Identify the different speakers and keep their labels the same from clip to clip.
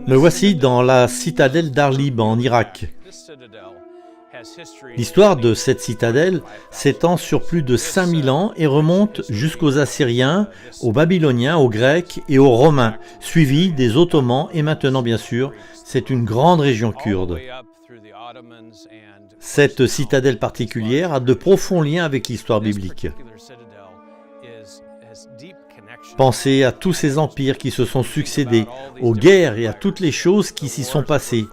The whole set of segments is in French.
Speaker 1: Me voici dans la citadelle d'Arlib en Irak. L'histoire de cette citadelle s'étend sur plus de 5000 ans et remonte jusqu'aux Assyriens, aux Babyloniens, aux Grecs et aux Romains, suivis des Ottomans et maintenant bien sûr, c'est une grande région kurde. Cette citadelle particulière a de profonds liens avec l'histoire biblique. Pensez à tous ces empires qui se sont succédés, aux guerres et à toutes les choses qui s'y sont passées.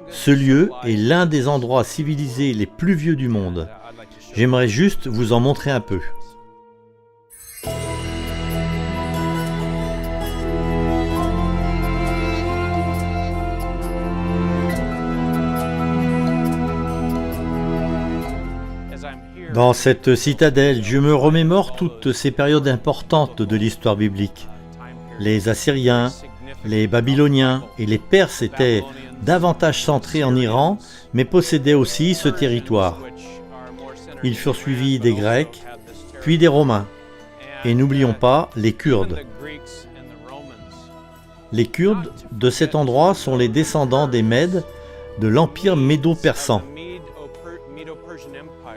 Speaker 1: Ce lieu est l'un des endroits civilisés les plus vieux du monde. J'aimerais juste vous en montrer un peu. Dans cette citadelle, je me remémore toutes ces périodes importantes de l'histoire biblique. Les Assyriens, les Babyloniens et les Perses étaient davantage centrés en Iran, mais possédaient aussi ce territoire. Ils furent suivis des Grecs, puis des Romains. Et n'oublions pas les Kurdes. Les Kurdes de cet endroit sont les descendants des Mèdes de l'Empire médo-persan.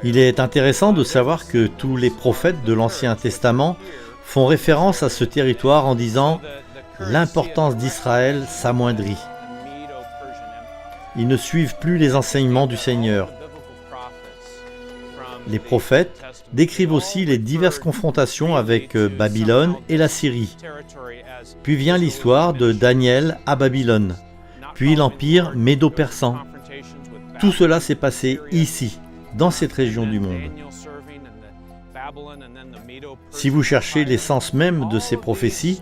Speaker 1: Il est intéressant de savoir que tous les prophètes de l'Ancien Testament font référence à ce territoire en disant « l'importance d'Israël s'amoindrit ». Ils ne suivent plus les enseignements du Seigneur. Les prophètes décrivent aussi les diverses confrontations avec Babylone et la Syrie. Puis vient l'histoire de Daniel à Babylone, puis l'Empire médo-persan. Tout cela s'est passé ici, dans cette région du monde. Si vous cherchez l'essence même de ces prophéties,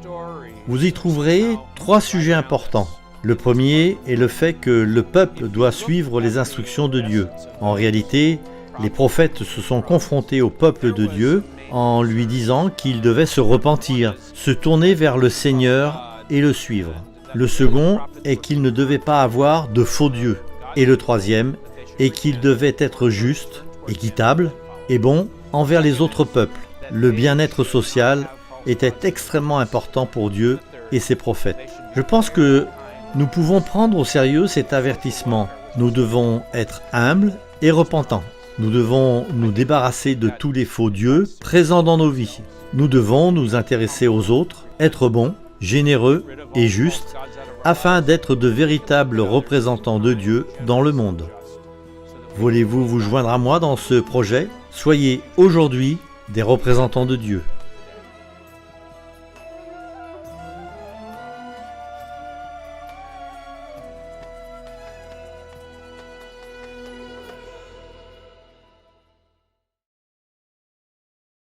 Speaker 1: vous y trouverez 3 sujets importants. Le premier est le fait que le peuple doit suivre les instructions de Dieu. En réalité, les prophètes se sont confrontés au peuple de Dieu en lui disant qu'il devait se repentir, se tourner vers le Seigneur et le suivre. Le second est qu'il ne devait pas avoir de faux dieux. Et le troisième est qu'il devait être juste, équitable et bon envers les autres peuples. Le bien-être social était extrêmement important pour Dieu et ses prophètes. Je pense que nous pouvons prendre au sérieux cet avertissement. Nous devons être humbles et repentants. Nous devons nous débarrasser de tous les faux dieux présents dans nos vies. Nous devons nous intéresser aux autres, être bons, généreux et justes, afin d'être de véritables représentants de Dieu dans le monde. Voulez-vous vous joindre à moi dans ce projet? Soyez aujourd'hui des représentants de Dieu.